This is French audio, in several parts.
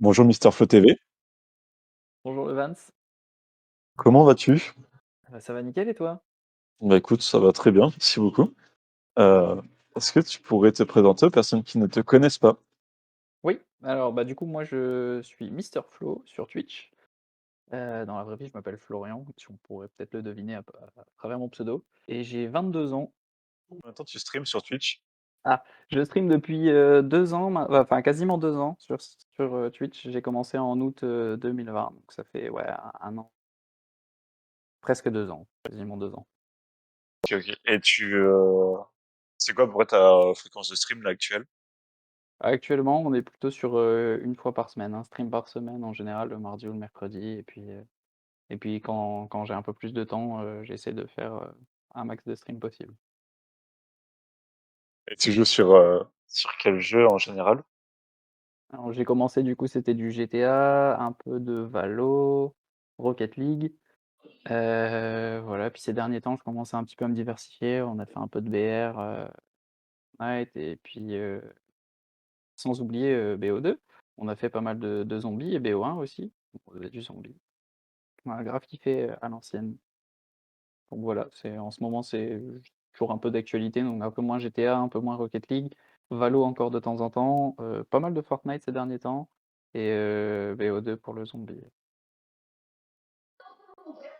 Bonjour Mister Flo TV, Bonjour Evans. comment vas-tu? Ça va nickel et toi? Bah écoute, ça va très bien, merci beaucoup. Heu, Est-ce que tu pourrais te présenter aux personnes qui ne te connaissent pas? Oui, alors bah du coup moi je suis Mister Flo sur Twitch. Dans la vraie vie je m'appelle Florian, si on pourrait peut-être le deviner à travers mon pseudo. Et j'ai 22 ans. Combien de temps tu streams sur Twitch? Ah, je stream depuis 2 ans, enfin quasiment 2 ans sur Twitch. J'ai commencé en août 2020, donc ça fait ouais un an, presque 2 ans, quasiment 2 ans. OK, OK. Et c'est quoi à peu près ta fréquence de stream là actuelle? Actuellement on est plutôt sur une fois par semaine, un stream par semaine en général, le mardi ou le mercredi. Et puis quand j'ai un peu plus de temps, j'essaie de faire, un max de streams possible. Et tu joues sur quel jeu en général? Alors j'ai commencé du coup, c'était du GTA, un peu de Valo, Rocket League, voilà. Puis ces derniers temps, je commence un petit peu à me diversifier. On a fait un peu de BR, Night, et puis, sans oublier, BO2. On a fait pas mal de zombies, et BO1 aussi. On faisait du zombie. On a grave kiffé, à l'ancienne. Donc voilà, c'est en ce moment, c'est toujours un peu d'actualité, donc un peu moins GTA, un peu moins Rocket League, Valo encore de temps en temps, pas mal de Fortnite ces derniers temps, et BO2 pour le zombie.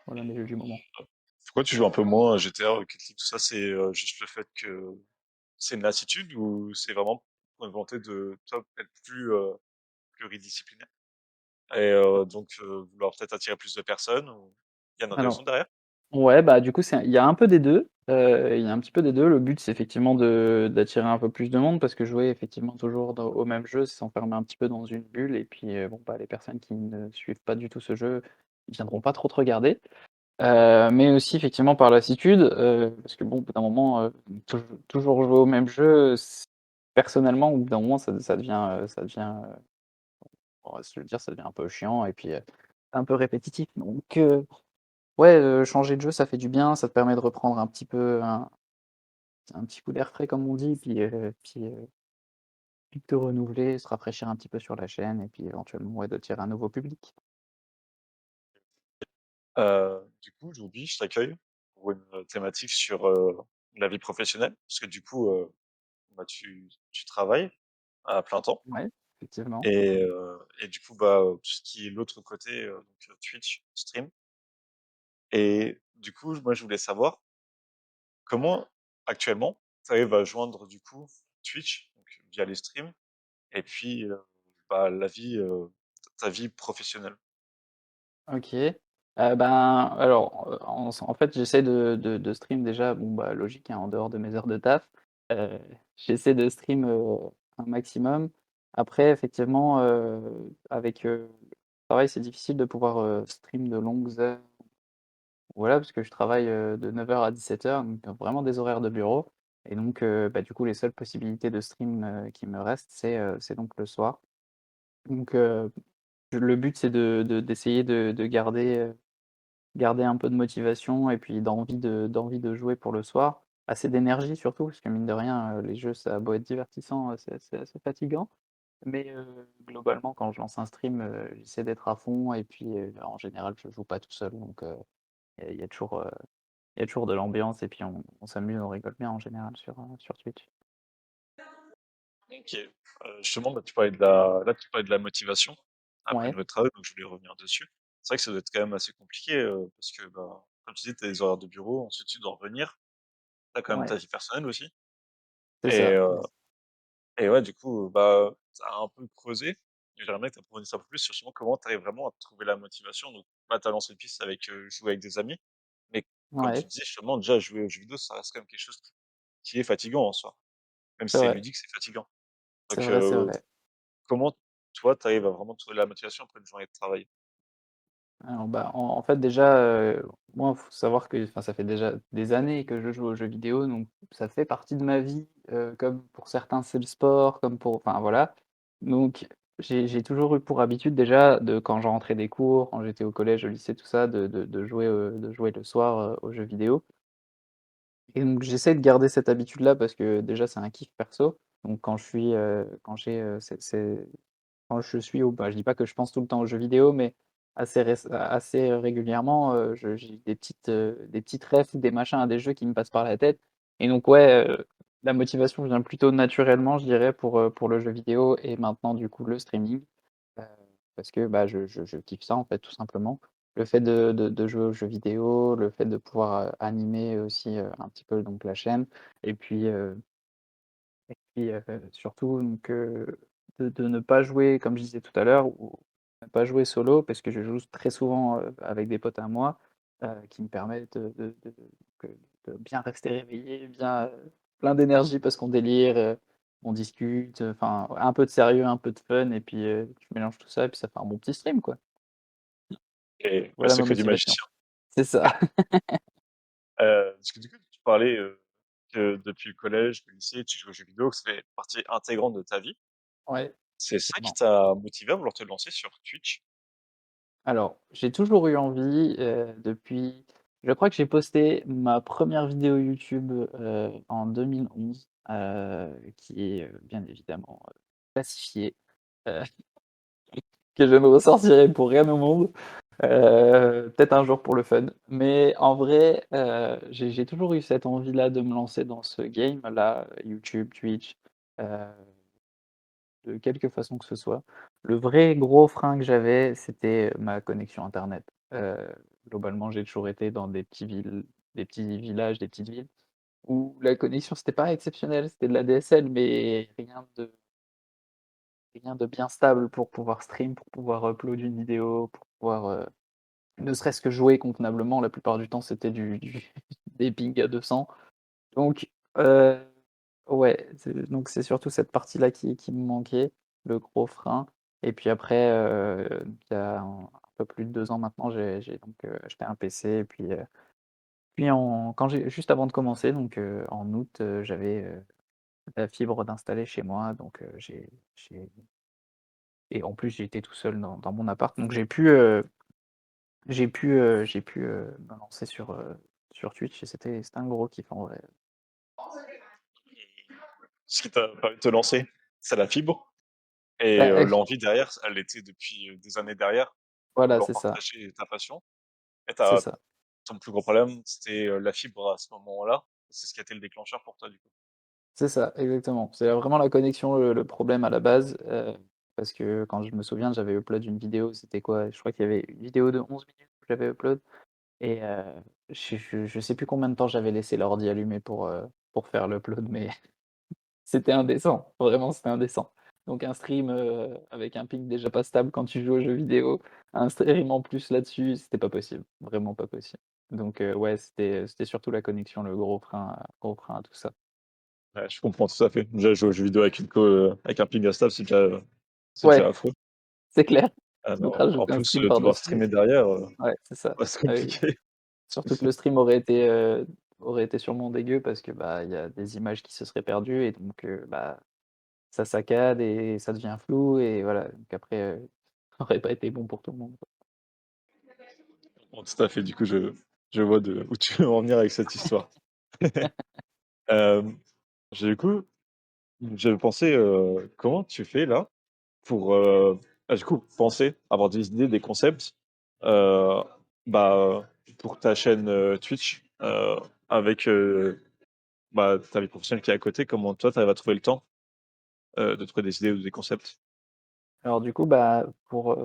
Voilà mes jeux du moment. Pourquoi tu joues un peu moins à GTA, Rocket League, tout ça? C'est, juste le fait que c'est une lassitude ou c'est vraiment pour une volonté de toi être pluridisciplinaire et donc vouloir peut-être attirer plus de personnes ou il y a une raison Alors, derrière? ouais, bah, du coup, il y a un peu des 2. Il y a un petit peu des 2. Le but, c'est effectivement de d'attirer un peu plus de monde, parce que jouer effectivement toujours au même jeu, c'est s'enfermer un petit peu dans une bulle, et puis, bon, bah, les personnes qui ne suivent pas du tout ce jeu, ils viendront pas trop te regarder. Mais aussi effectivement par lassitude, parce que bon, au bout d'un moment, toujours jouer au même jeu, personnellement, au bout d'un moment, on va se le dire, ça devient un peu chiant, et puis, un peu répétitif. Donc, ouais, changer de jeu, ça fait du bien, ça te permet de reprendre un petit peu un petit coup d'air frais comme on dit, puis de te renouveler, se rafraîchir un petit peu sur la chaîne, et puis éventuellement, ouais, d'attirer un nouveau public. Du coup, aujourd'hui, je t'accueille pour une thématique sur la vie professionnelle, parce que du coup, bah, tu travailles à plein temps, Ouais, effectivement. et du coup, bah, tout ce qui est l'autre côté, donc Twitch, stream. Et du coup, moi, je voulais savoir comment, actuellement, tu arrives à joindre du coup Twitch, donc via les streams, et puis bah, ta vie professionnelle. OK. Ben, alors, en fait, j'essaie de stream déjà, bon, bah, logique, hein, en dehors de mes heures de taf. Heu, J'essaie de stream, un maximum. Après, effectivement, avec, le travail, c'est difficile de pouvoir, stream de longues heures. Voilà, parce que je travaille, de 9 heures à 17 heures, donc vraiment des horaires de bureau. Et donc, bah, du coup, les seules possibilités de stream, qui me restent, c'est donc le soir. Donc, le but, c'est d'essayer de garder un peu de motivation, et puis d'envie de jouer pour le soir. Assez d'énergie surtout, parce que mine de rien, les jeux, ça a beau être divertissant, c'est assez fatigant. Mais globalement, quand je lance un stream, j'essaie d'être à fond, et puis, en général, je joue pas tout seul, donc il y a toujours, il y a toujours de l'ambiance, et puis on s'amuse, on rigole bien en général sur Twitch. Ok. Justement, bah, tu parlais de la motivation après une Ouais, journée de travail, donc je voulais revenir dessus. C'est vrai que ça doit être quand même assez compliqué parce que, bah, comme tu dis, tu as des horaires de bureau, ensuite tu dois revenir. Tu as quand même ta ouais, vie personnelle aussi. c'est Et, ça. et ouais, du coup, bah, tu as un peu creusé. Et j'aimerais bien que tu approfondisses un peu plus sur justement comment tu arrives vraiment à trouver la motivation. Donc, bah, tu as lancé une piste avec jouer avec des amis. Mais comme tu Ouais, disais, justement, déjà, jouer aux jeux vidéo, ça reste quand même quelque chose qui est fatigant en soi. Même si c'est c'est vrai, ludique, c'est fatigant. c'est Donc, vrai, c'est vrai. comment toi, tu arrives à vraiment trouver la motivation après une journée de travail? Alors, bah, en fait, déjà, moi, faut savoir que, enfin, ça fait déjà des années que je joue aux jeux vidéo, donc ça fait partie de ma vie, comme pour certains, c'est le sport, comme pour, enfin, voilà. Donc j'ai toujours eu pour habitude déjà, de quand je rentrais des cours, quand j'étais au collège, au lycée, tout ça, de jouer le soir, aux jeux vidéo. Et donc j'essaie de garder cette habitude-là, parce que déjà c'est un kiff perso. Donc quand je suis, quand j'ai, quand je suis au bah, je dis pas que je pense tout le temps aux jeux vidéo, mais assez régulièrement, je j'ai des petites refs ou des machins à des jeux qui me passent par la tête et donc ouais, la motivation vient plutôt naturellement, je dirais, pour le jeu vidéo et maintenant du coup le streaming, heu, parce que, bah, je kiffe ça, en fait, tout simplement. Le fait de jouer aux jeux vidéo, le fait de pouvoir, animer aussi, un petit peu donc la chaîne et puis, surtout donc, de ne pas jouer comme je disais tout à l'heure ou ne pas jouer solo parce que je joue très souvent, avec des potes à moi, qui me permettent que de bien rester réveillé, bien, plein d'énergie parce qu'on délire, on discute, enfin un peu de sérieux, un peu de fun et puis, tu mélanges tout ça et puis ça fait un bon petit stream, quoi. Et le Voilà ma secret du motivation. magicien. C'est ça. Parce que du coup, tu parlais, que depuis le collège, le lycée, tu joues aux jeux vidéo, que ça fait partie intégrante de ta vie. Ouais, C'est ça qui clairement. t'a motivé à vouloir te lancer sur Twitch? Alors, j'ai toujours eu envie, depuis je crois que j'ai posté ma première vidéo YouTube, en 2011, qui est, bien évidemment, classifiée, heu, que je ne ressortirai pour rien au monde, peut-être un jour pour le fun. Mais en vrai, j'ai toujours eu cette envie-là de me lancer dans ce game-là, YouTube, Twitch, heu de quelque façon que ce soit. Le vrai gros frein que j'avais, c'était ma connexion internet. Globalement, j'ai toujours été dans des petits villages, des petites villes où la connexion, c'était pas exceptionnel, c'était de la DSL, mais rien de bien stable pour pouvoir stream, pour pouvoir upload une vidéo, pour pouvoir, ne serait-ce que jouer convenablement. La plupart du temps, c'était du des pings à 200. Donc, ouais, c'est surtout cette partie-là qui me manquait, le gros frein et puis après, il y a un peu plus de 2 ans maintenant, j'ai donc, acheté un PC et puis en quand j'ai juste avant de commencer donc, en août, j'avais, la fibre d'installer chez moi donc, j'ai et en plus j'étais tout seul dans mon appart donc me lancer sur Twitch et c'était un gros kiff en vrai. Ce qui t'a permis de te lancer, c'est la fibre et Bah, l'envie derrière, elle était depuis, des années derrière, voilà, vouloir c'est ça, partager ta passion et c'est ta ça. ton plus gros problème, c'était, la fibre à ce moment-là. C'est ce qui a été le déclencheur pour toi, du coup? C'est ça, exactement. C'est vraiment la connexion le problème à la base, parce que quand je me souviens, j'avais upload une vidéo, c'était quoi? Je crois qu'il y avait une vidéo de 11 minutes que j'avais upload et je sais plus combien de temps j'avais laissé l'ordi allumé pour faire l'upload, mais c'était indécent, vraiment c'était indécent. Donc un stream, avec un ping déjà pas stable quand tu joues aux jeux vidéo, un stream en plus là-dessus, c'était pas possible, vraiment pas possible. Donc ouais, c'était surtout la connexion, le gros frein à tout ça. Ouais, je comprends tout à fait. Déjà jouer aux jeux vidéo avec une avec un ping instable, c'est déjà Ouais, affreux. c'est clair. Donc Alors, en rajouter un plus, stream devoir par-dessus, streamer derrière, ouais, c'est ça. ouais, c'est Ah oui, compliqué. surtout que le stream aurait été sûrement dégueu parce que, bah, il y a des images qui se seraient perdues et donc bah, ça saccade et ça devient flou et voilà, donc après, ça aurait pas été bon pour tout le monde, quoi. Bon, tout à fait, du coup, je vois de où tu veux en venir avec cette histoire. Hem, du coup, j'avais pensé, comment tu fais là pour, du coup, penser, avoir des idées, des concepts, heu, pour ta chaîne, Twitch, avec, ta vie professionnelle qui est à côté, comment toi tu arrives à trouver le temps, de trouver des idées ou des concepts? Alors du coup, bah, pour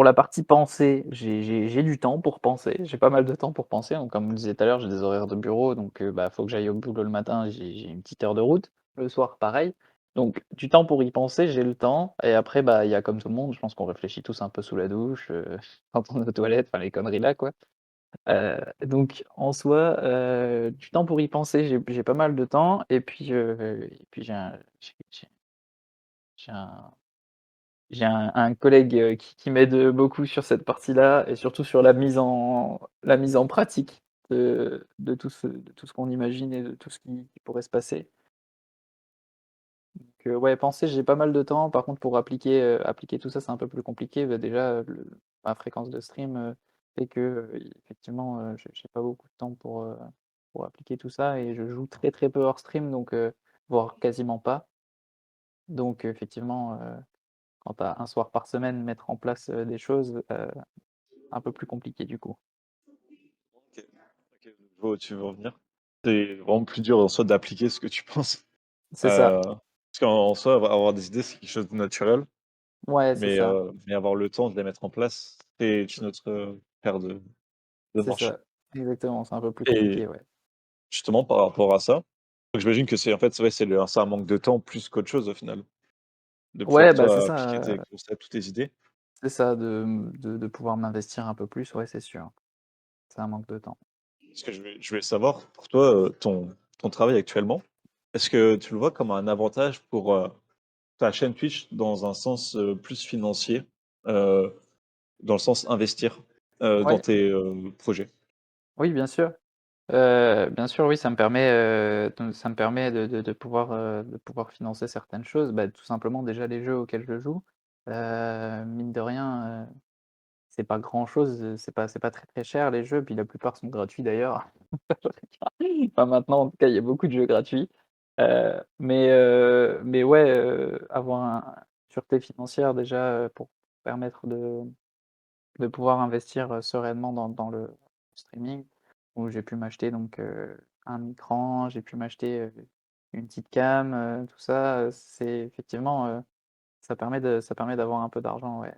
la partie pensée, j'ai du temps pour penser, j'ai pas mal de temps pour penser, donc comme je le disais tout à l'heure, j'ai des horaires de bureau, donc bah, faut que j'aille au boulot le matin, j'ai une petite heure de route. Le soir, pareil. Donc du temps pour y penser, j'ai le temps et après, bah, il y a comme tout le monde, je pense qu'on réfléchit tous un peu sous la douche, quand on est aux toilettes, enfin les conneries là, quoi. Donc en soi, du temps pour y penser, j'ai pas mal de temps et puis j'ai un j'ai un collègue, qui m'aide, beaucoup sur cette partie-là et surtout sur la mise en pratique de tout ce qu'on imagine et de tout ce qui pourrait se passer. Donc ouais, penser, j'ai pas mal de temps. Par contre, pour appliquer tout ça, c'est un peu plus compliqué. Bah, déjà, ma fréquence de stream, fait que, effectivement, j'ai pas beaucoup de temps pour appliquer tout ça et je joue très, très peu hors stream donc voire quasiment pas. Donc effectivement, Quand tu as un soir par semaine, mettre en place, des choses, un peu plus compliqué du coup. OK. OK, je vois où tu veux en venir. C'est vraiment plus dur en soi d'appliquer ce que tu penses. C'est ça. Parce qu'en soi, avoir des idées, c'est quelque chose de naturel, Ouais, c'est ça, mais avoir le temps de les mettre en place, c'est une autre, paire de c'est manches. ça. Exactement, c'est un peu plus Et compliqué, ouais. justement par rapport à ça, donc j'imagine que c'est en fait, ouais, c'est un manque de temps plus qu'autre chose au final, de pouvoir Ouais, bah, c'est toi ça, appliquer tes concepts ou tes idées. c'est ça de pouvoir m'investir un peu plus, ouais, c'est sûr. C'est un manque de temps. Ce que je voulais savoir pour toi, ton travail actuellement, est-ce que tu le vois comme un avantage pour, ta chaîne Twitch dans un sens, plus financier, heu, dans le sens investir, dans Oui, tes, projets? oui, bien sûr, oui, ça me permet de pouvoir financer certaines choses. Bah, tout simplement déjà les jeux auxquels je joue, mine de rien, c'est pas grand-chose, c'est pas très, très cher les jeux, puis la plupart sont gratuits d'ailleurs. Enfin maintenant, en tout cas, il y a beaucoup de jeux gratuits. Mais ouais, avoir une sûreté financière déjà, pour permettre de pouvoir investir, sereinement dans le streaming, où j'ai pu m'acheter donc, un écran, j'ai pu m'acheter, une petite cam, tout ça, c'est effectivement, ça permet d'avoir un peu d'argent, ouais,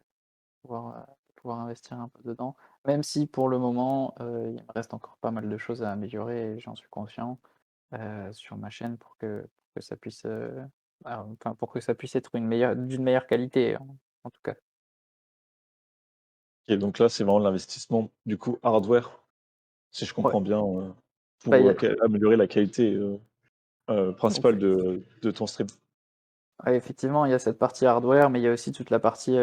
pouvoir investir un peu dedans. Même si pour le moment, il me reste encore pas mal de choses à améliorer et j'en suis conscient, sur ma chaîne pour que ça puisse, enfin pour que ça puisse être d'une meilleure qualité en tout cas. Et donc là, c'est vraiment l'investissement, du coup, hardware, si je Ouais, comprends bien, bah, il pour, y a améliorer la qualité, principale effe de ton stream. ouais, effectivement, il y a cette partie hardware, mais il y a aussi toute la partie,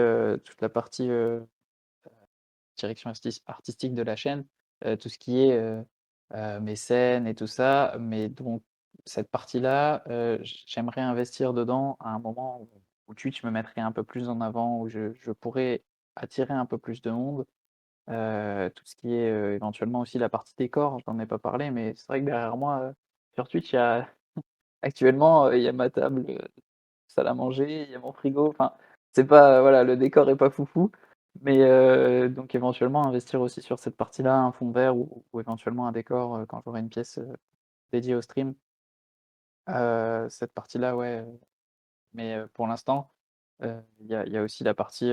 direction artistique de la chaîne, tout ce qui est, mécènes et tout ça. Mais donc cette partie-là, j'aimerais investir dedans à un moment où Twitch me mettrait un peu plus en avant, où je pourrais attirer un peu plus de monde. Tout ce qui est, éventuellement aussi la partie décor, j'en ai pas parlé, mais c'est vrai que derrière moi, sur Twitch, il y a actuellement, il y a ma table, salle à manger, il y a mon frigo, enfin, c'est pas voilà, le décor est pas foufou, mais donc éventuellement investir aussi sur cette partie-là, un fond vert ou éventuellement un décor, quand j'aurai une pièce, dédiée au stream. Cette partie-là, ouais, mais pour l'instant, il y a aussi la partie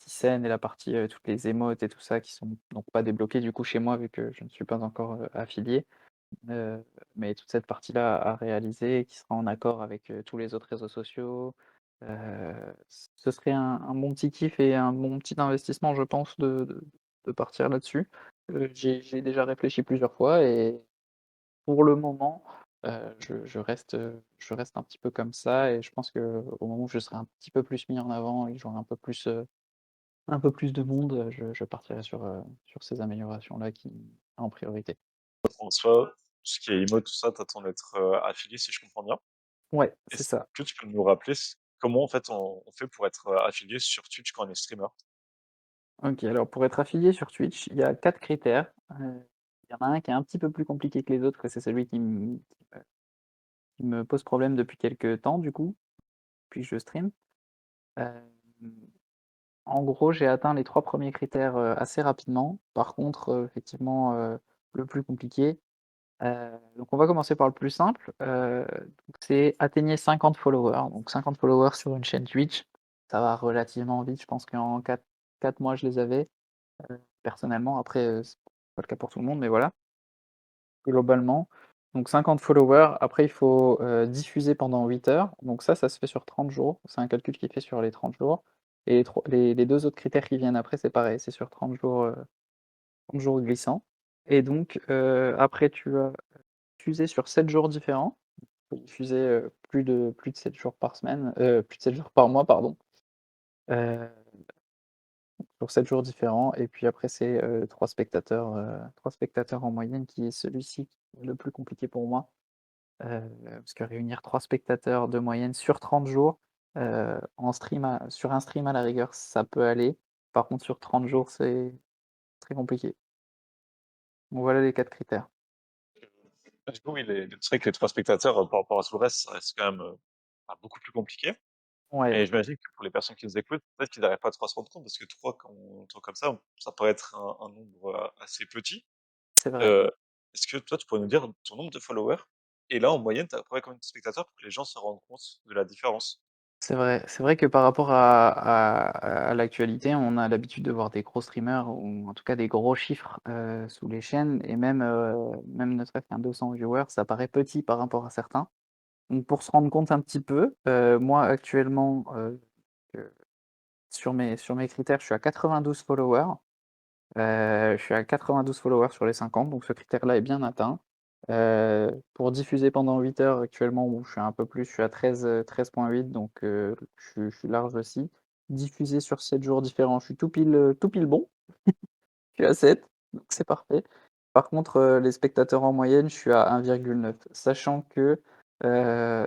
scène et la partie, toutes les émotes et tout ça qui sont donc pas débloquées du coup chez moi vu que je ne suis pas encore, affilié. Heu, mais toute cette partie-là à réaliser, qui sera en accord avec, tous les autres réseaux sociaux, ce serait un bon petit kiff et un bon petit investissement, je pense, de partir là-dessus. J'y ai déjà réfléchi plusieurs fois et pour le moment, je reste un petit peu comme ça et je pense qu'au moment où je serai un petit peu plus mis en avant et que j'aurai un peu plus de monde, je partirai sur ces améliorations-là qui en priorité. En soi, tout ce qui est emote, tout ça, tu attends d'être, affilié, si je comprends bien. Ouais, c'est Est-ce ça. que tu peux nous rappeler comment en fait on fait pour être, affilié sur Twitch quand on est streamer? OK, alors pour être affilié sur Twitch, il y a 4 critères. Il y en a un qui est un petit peu plus compliqué que les autres et c'est celui qui me pose problème depuis quelques temps du coup, depuis que je stream. Hem, En gros, j'ai atteint les 3 premiers critères, assez rapidement. Par contre, effectivement, le plus compliqué, donc on va commencer par le plus simple, donc c'est atteignez 50 followers. Donc 50 followers sur une chaîne Twitch, ça va relativement vite. Je pense qu'en 4 mois, je les avais, personnellement. Après, c'est pas le cas pour tout le monde, mais voilà. Globalement, donc 50 followers. Après, il faut, diffuser pendant 8 heures. Donc ça se fait sur 30 jours. C'est un calcul qui est fait sur les 30 jours et les 2 autres critères qui viennent après, c'est pareil, c'est sur 30 jours glissants et donc après tu vas diffuser sur 7 jours différents. Il faut diffuser, plus de 7 jours par semaine, plus de 7 jours par mois, pardon, heu, sur 7 jours différents et puis après c'est, 3 spectateurs en moyenne qui est celui-ci qui est le plus compliqué pour moi. Parce que réunir 3 spectateurs de moyenne sur 30 jours, en stream sur un stream à la rigueur, ça peut aller. Par contre sur 30 jours, c'est très compliqué. Donc voilà les 4 critères. Du coup, oui, c'est vrai que les 3 spectateurs, par rapport à tout le reste, ça reste quand même, beaucoup plus compliqué. Ouais, Et j'imagine que pour les personnes qui nous écoutent, peut-être qu'ils n'arrivent pas trop à se rendre compte parce que 3 quand on entend comme ça paraît être un nombre, assez petit. c'est vrai. Heu, Est-ce que toi, tu pourrais nous dire ton nombre de followers? Et là, en moyenne, tu as à peu près combien de spectateurs pour que les gens se rendent compte de la différence? C'est vrai que par rapport à l'actualité, on a l'habitude de voir des gros streamers ou en tout cas des gros chiffres, sous les chaînes et même, même ne serait-ce qu'un 200 viewers, ça paraît petit par rapport à certains. Donc pour se rendre compte un petit peu, moi actuellement, sur mes critères, je suis à 92 followers. Je suis à 92 followers sur les 50, donc ce critère-là est bien atteint. Pour diffuser pendant 8 heures actuellement, où je suis un peu plus, je suis à 13,8 donc je suis large aussi. Diffuser sur 7 jours différents, je suis tout pile bon, je suis à 7, donc c'est parfait. Par contre, les spectateurs en moyenne, je suis à 1,9, sachant que,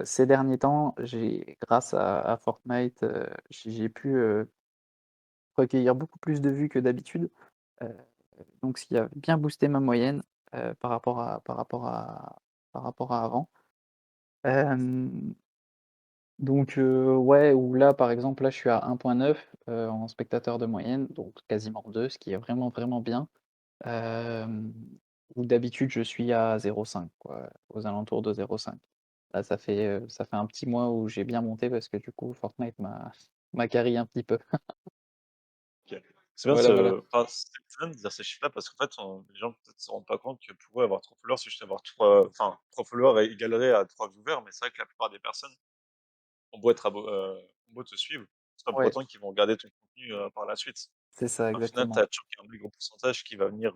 ces derniers temps, grâce à Fortnite, j'ai pu, recueillir beaucoup plus de vues que d'habitude. Heu, donc ce qui a bien boosté ma moyenne, par rapport à avant. Hem, donc ouais, ou là, par exemple, là, je suis à 1,9, en spectateurs de moyenne, donc quasiment 2, ce qui est vraiment, vraiment bien. Hem, où d'habitude, je suis à 0,5 quoi, aux alentours de 0,5. Là, ça fait un petit mois où j'ai bien monté parce que du coup, Fortnite m'a carry un petit peu. OK. C'est bien Voilà, voilà. c'est bien de dire ces chiffres-là parce qu'en fait, les gens peut-être se rendent pas compte que pour eux, avoir 3 followers, c'est juste avoir 3 enfin 3 followers égalerait à 3 viewers, mais c'est vrai que la plupart des personnes ont beau te suivre, c'est pas pour Ouais, autant qu'ils vont regarder ton contenu, par la suite. c'est ça, Au final, tu as exactement. toujours un plus gros pourcentage qui va venir,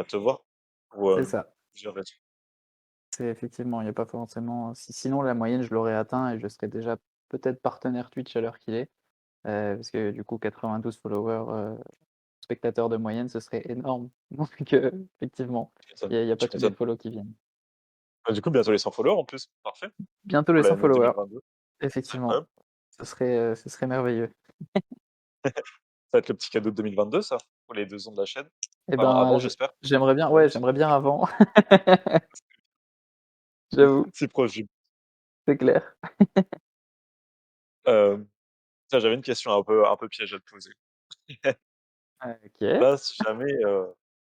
te voir pour, C'est ça. plusieurs raisons. C'est effectivement, il y a pas forcément sinon la moyenne je l'aurais atteint et je serais déjà peut-être partenaire Twitch à l'heure qu'il est, parce que du coup 92 followers, spectateurs de moyenne, ce serait énorme. Donc effectivement, Tu m'étonnes, il y a pas tu tous les m'étonnes. follow qui viennent. Bah, du coup, bientôt les 100 followers en plus, parfait Bientôt les pour 100 l'année followers, 2022. C'est effectivement, incroyable. ce serait merveilleux. Ça va être le petit cadeau de 2022 ça, pour les 2 ans de la chaîne. Et Enfin ben, avant j'espère, j'aimerais bien, avant ouais, plus. j'aimerais bien avant. J'avoue, C'est proche du c'est clair. hem, tiens, j'avais une question un peu piège à te poser. OK, Là, si jamais,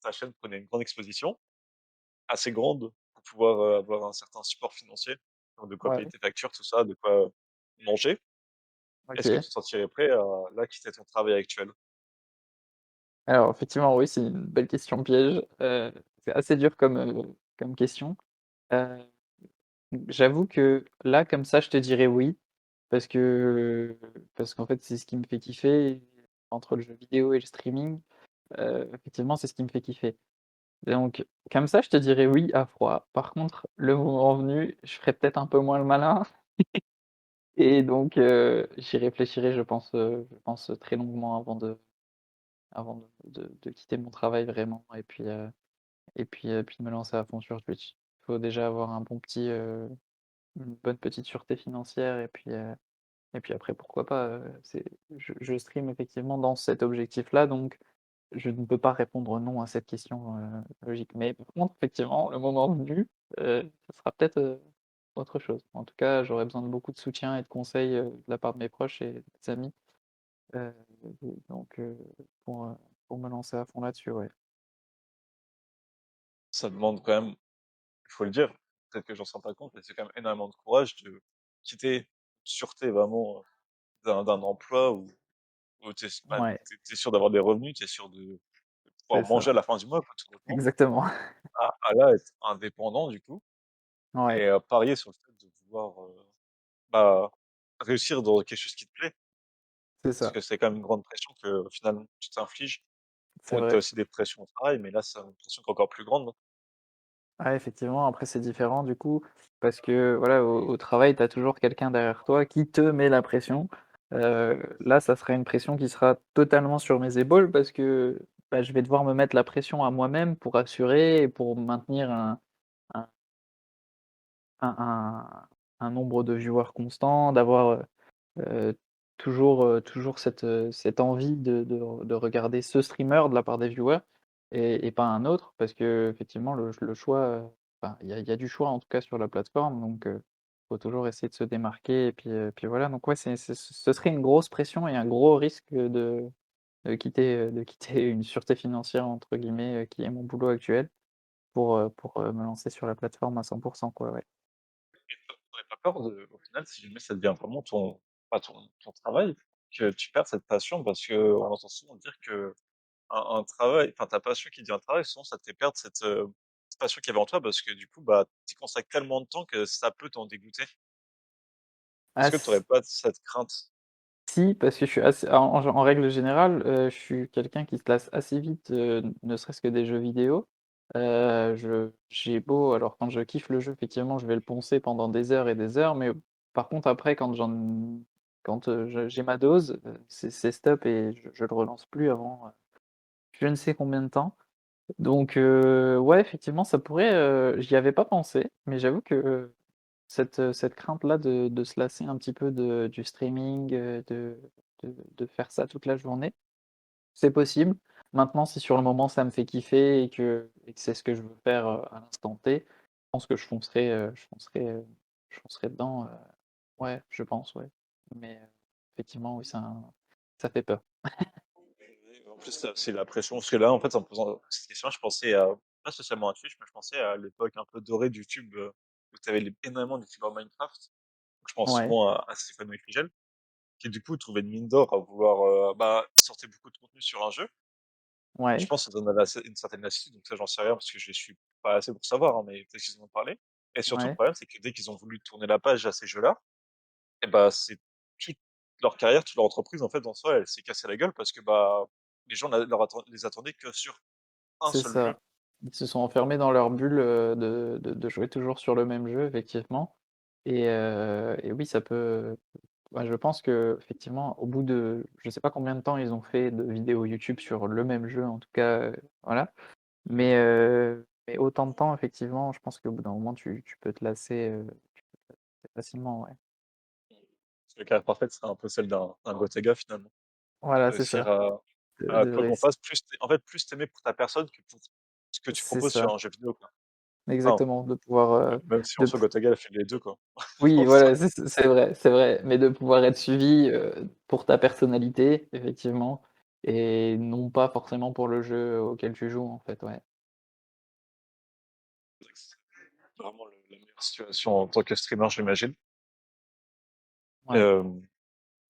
ta chaîne prenait une grande exposition, assez grande pour pouvoir, avoir un certain support financier, donc de quoi payer ouais, tes factures, tout ça, de quoi manger, est-ce que OK. tu te sentirais prêt à, là, quitter ton travail actuel? Alors effectivement, oui, c'est une belle question piège, c'est assez dur comme, comme question. Heu J'avoue que là, comme ça, je te dirais oui, parce que parce qu'en fait, c'est ce qui me fait kiffer. Entre le jeu vidéo et le streaming, effectivement, c'est ce qui me fait kiffer. Donc comme ça, je te dirais oui à froid. Par contre, le moment venu, je ferais peut-être un peu moins le malin et donc j'y réfléchirai, je pense très longuement avant de quitter mon travail vraiment et puis de me lancer à fond sur Twitch. Il faut déjà avoir une bonne petite sûreté financière et puis après pourquoi pas, je stream effectivement dans cet objectif-là, donc je ne peux pas répondre non à cette question, logique. Mais par contre effectivement, le moment venu, ça sera peut-être, autre chose. En tout cas, j'aurais besoin de beaucoup de soutien et de conseils, de la part de mes proches et des amis, heu, donc pour me lancer à fond là-dessus, ouais. Ça demande quand même, il faut le dire, peut-être que j'en rends pas compte, mais c'est quand même énormément de courage de quitter une sûreté vraiment, d'un emploi où tu es bah, Ouais, tu es sûr d'avoir des revenus, tu es sûr de c'est pouvoir manger ça, à la fin du mois, quoi, tout simplement, exactement. à là, être indépendant du coup Ouais, et parier sur le fait de vouloir, bah, réussir dans quelque chose qui te plaît. c'est Parce ça, que c'est quand même une grande pression que, finalement, tu t'infliges. c'est Bon, tu as vrai. aussi des pressions au travail, mais là, c'est une pression qui est encore plus grande. Ouais, effectivement, après c'est différent du coup, parce que voilà, au travail, tu as toujours quelqu'un derrière toi qui te met la pression. Là, ça sera une pression qui sera totalement sur mes épaules parce que, bah, je vais devoir me mettre la pression à moi-même pour assurer et pour maintenir un un un un nombre de viewers constant, d'avoir, heu, toujours cette envie de regarder ce streamer de la part des viewers et pas un autre parce qu'effectivement le choix, enfin il y a du choix en tout cas sur la plateforme donc faut toujours essayer de se démarquer et puis voilà, donc ouais, ce serait une grosse pression et un gros risque, de quitter une «sûreté financière» entre guillemets, qui est mon boulot actuel pour, me lancer sur la plateforme à 100 quoi, ouais. Et tu pas peur de au final, si jamais ça devient vraiment ton pas ton travail, que tu perdes cette passion? Parce qu'on entend souvent dire qu'un un travail enfin ta passion qui devient un travail, souvent ça te fait perdre cette passion qu'il y avait en toi parce que du coup, bah, tu y consacres tellement de temps que ça peut t'en dégoûter. Est-ce Ah que tu aurais pas cette crainte? si, parce que je suis assez en règle générale, je suis quelqu'un qui se lasse assez vite, ne serait-ce que des jeux vidéo. J'ai beau alors quand je kiffe le jeu, effectivement, je vais le poncer pendant des heures et des heures, mais par contre après quand, j'ai ma dose, c'est stop et je le relance plus avant, je ne sais combien de temps. Donc ouais, effectivement, ça pourrait, j'y avais pas pensé, mais j'avoue que cette crainte-là de se lasser un petit peu du streaming, de faire ça toute la journée, c'est possible. Maintenant, si sur le moment ça me fait kiffer et que c'est ce que je veux faire, à l'instant T, je pense que je foncerai dedans, ouais, je pense, ouais. Mais effectivement, oui, ça fait peur. Oui, en plus, c'est la pression parce que là, en fait, en me posant cette question, je pensais à pas spécialement à Twitch, mais je pensais à l'époque un peu dorée de YouTube, où tu avais énormément de youtubeurs Minecraft. Donc, je pense Ouais, souvent à Stéphane Figel, qui du coup trouvait une mine d'or à vouloir, bah, sortait beaucoup de contenu sur un jeu. Je ouais, pense que ça donne une certaine lassitude, donc ça, j'en sais rien parce que je les suis pas assez pour savoir, hein, mais peut-être qu'ils en ont parlé. Et surtout, le ouais, problème, c'est que dès qu'ils ont voulu tourner la page à ces jeux-là, et bah, c'est toute leur carrière, toute leur entreprise, en fait, en soi, elle s'est cassée la gueule parce que, bah, les gens les attendaient que sur un c'est seul jeu. ça. Ils se sont enfermés dans leur bulle, de jouer toujours sur le même jeu, effectivement et oui, ça peut. Bah, je pense qu'effectivement, au bout de je sais pas combien de temps ils ont fait de vidéos YouTube sur le même jeu, en tout cas, voilà. Mais autant de temps, effectivement, je pense qu'au bout d'un moment, tu peux te lasser, facilement, ouais. Parce que la carrière parfaite serait un peu celle d'un Gotaga, finalement. Voilà, c'est Réussir ça, de quoi qu'on réussir. fasse, en fait, plus t'aimer pour ta personne que pour ce que tu C'est proposes sur ça, un jeu vidéo, quoi. Enfin, exactement, de pouvoir, même si en de soi, pou Gotaga, elle a fait les 2 quoi. oui, En soi. voilà, c'est vrai, mais de pouvoir être suivi, pour ta personnalité, effectivement et non pas forcément pour le jeu auquel tu joues, en fait, ouais. C'est vraiment la meilleure situation en tant que streamer, j'imagine. Ouais, Hem,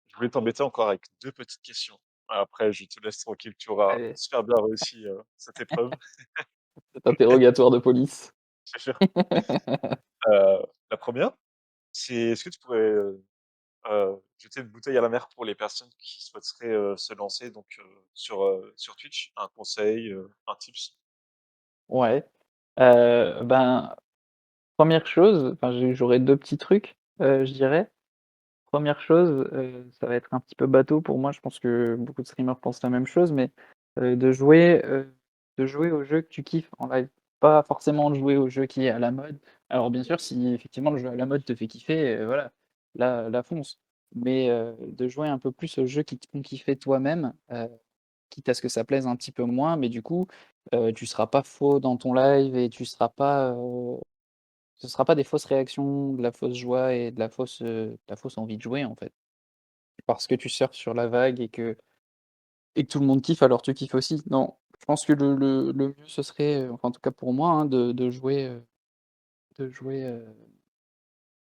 je voulais t'embêter encore avec 2 petites questions. Après, je te laisse tranquille, tu auras allez, super bien réussi, cette épreuve, cet interrogatoire de police. c'est sûr. La première, c'est est-ce que tu pourrais, jeter une bouteille à la mer pour les personnes qui souhaiteraient, se lancer donc, sur Twitch? Un conseil, un tips? Ouais, ben, première chose, enfin, j'aurais 2 petits trucs, je dirais. Première chose, ça va être un petit peu bateau pour moi, je pense que beaucoup de streamers pensent la même chose, mais de jouer au jeu que tu kiffes en live. Pas forcément de jouer au jeu qui est à la mode. Alors bien sûr, si effectivement le jeu à la mode te fait kiffer, voilà, là fonce. Mais de jouer un peu plus aux jeux qui te font kiffer toi-même, quitte à ce que ça plaise un petit peu moins, mais du coup, tu seras pas faux dans ton live et tu seras pas, ce sera pas des fausses réactions, de la fausse joie et de la fausse envie de jouer, en fait. Parce que tu surfes sur la vague et que tout le monde kiffe, alors tu kiffes aussi. Non, je pense que le mieux ce serait, enfin en tout cas pour moi, hein, de jouer,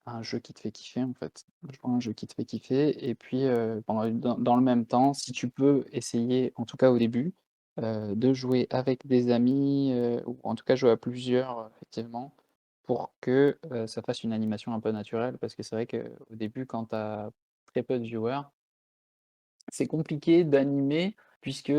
à un jeu qui te fait kiffer en fait. De jouer à un jeu qui te fait kiffer et puis, pendant dans le même temps, si tu peux essayer, en tout cas au début, de jouer avec des amis, ou en tout cas jouer à plusieurs, effectivement, pour que, ça fasse une animation un peu naturelle. Parce que c'est vrai qu'au début quand tu as très peu de viewers, c'est compliqué d'animer puisque,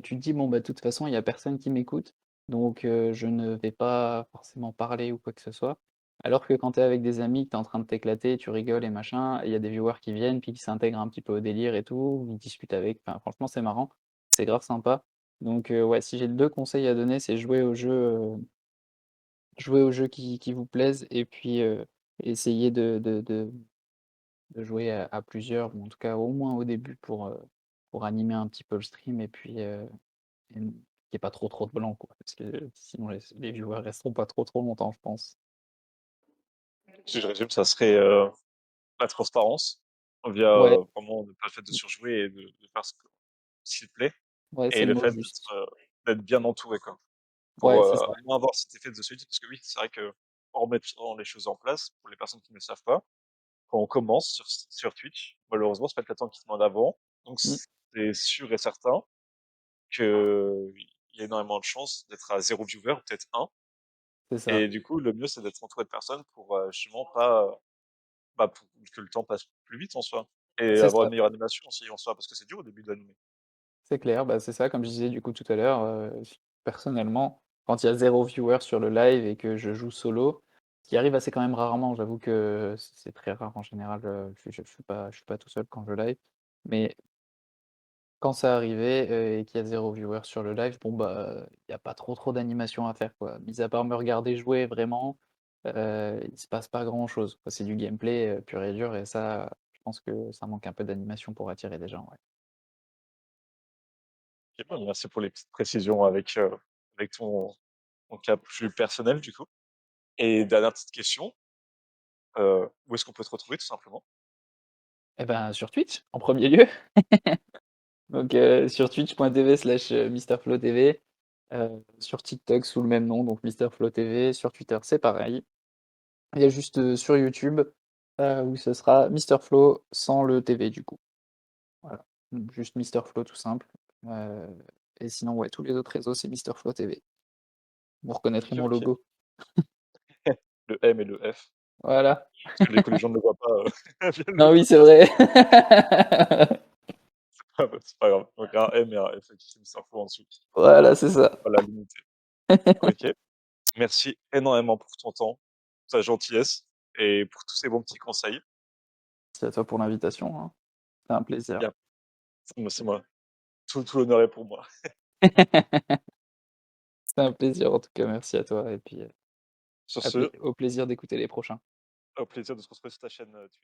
tu te dis: «Bon, bah, de toute façon, il y a personne qui m'écoute, donc je ne vais pas forcément parler ou quoi que ce soit». Alors que quand tu es avec des amis, que tu es en train de t'éclater, tu rigoles et machin, et il y a des viewers qui viennent, puis qui s'intègrent un petit peu au délire et tout, ils discutent avec, enfin franchement c'est marrant, c'est grave sympa. Donc ouais, si j'ai 2 conseils à donner, c'est jouer aux jeux qui vous plaisent et puis, essayer de jouer à plusieurs ou en tout cas au moins au début pour animer un petit peu le stream et puis, qu'il y ait pas trop de blanc quoi, parce que sinon les viewers resteront pas trop longtemps je pense. Si je résume, ça serait, la transparence via, Ouais, vraiment ne pas le fait de surjouer et de faire ce qui te plaît ouais, c'est et le le mot fait juste. d'être bien entouré, quoi. Pour, Ouais, c'est ça, moins avoir cet effet de solitude parce que oui, c'est vrai que en remettant les choses en place, pour les personnes qui ne le savent pas, quand on commence sur Twitch, malheureusement, c'est pas le temps qui se met en avant. Donc mmh, c'est sûr et certain qu'il y a énormément de chances d'être à 0 viewer, peut-être un. c'est ça, Et du coup, le mieux, c'est d'être entouré de personnes pour, justement pas, bah, pour que le temps passe plus vite en soi et c'est avoir ça. une meilleure animation aussi en soi, parce que c'est dur au début d'animer. C'est clair, bah, c'est ça, comme je disais du coup tout à l'heure, personnellement, quand il y a 0 viewer sur le live et que je joue solo, ce qui arrive assez quand même rarement, j'avoue que c'est très rare en général, je suis pas tout seul quand je live. Mais quand ça arrivait, et qu'il y a 0 viewer sur le live, bon bah, il y a pas trop d'animation à faire quoi. Mis à part me regarder jouer vraiment, il se passe pas grand chose, quoi. C'est du gameplay, pur et dur et ça, je pense que ça manque un peu d'animation pour attirer des gens, ouais. OK, bah, merci pour les petites précisions avec ton cas plus personnel du coup. Et dernière petite question, où est-ce qu'on peut te retrouver tout simplement? Et ben, sur Twitch, en premier lieu. Donc, sur twitch.tv/MrFlowTV, sur TikTok sous le même nom, donc MrFlowTV, sur Twitter, c'est pareil. Il y a juste, sur YouTube, où ce sera MrFlow sans le TV du coup. Voilà, donc juste MrFlow tout simple, heu et sinon, ouais, tous les autres réseaux, c'est MrFlowTV. Vous reconnaîtrez OK, mon OK. logo. Le M et le F, Voilà. parce que du coup les gens ne le voient pas, via le Non, oui, c'est podcast. vrai. Ah bah, c'est pas grave. Donc un M et un F avec écrit Miss Info en dessous. Voilà, c'est ça. Voilà, limité. OK. Merci énormément pour ton temps, ta gentillesse et pour tous ces bons petits conseils. C'est à toi pour l'invitation, hein. C'était un plaisir. Bien, c'est moi. Tout l'honneur est pour moi. C'était un plaisir en tout cas, merci à toi et puis, Sur ce, au plaisir d'écouter les prochains. au plaisir de se retrouver sur ta chaîne, Twitch.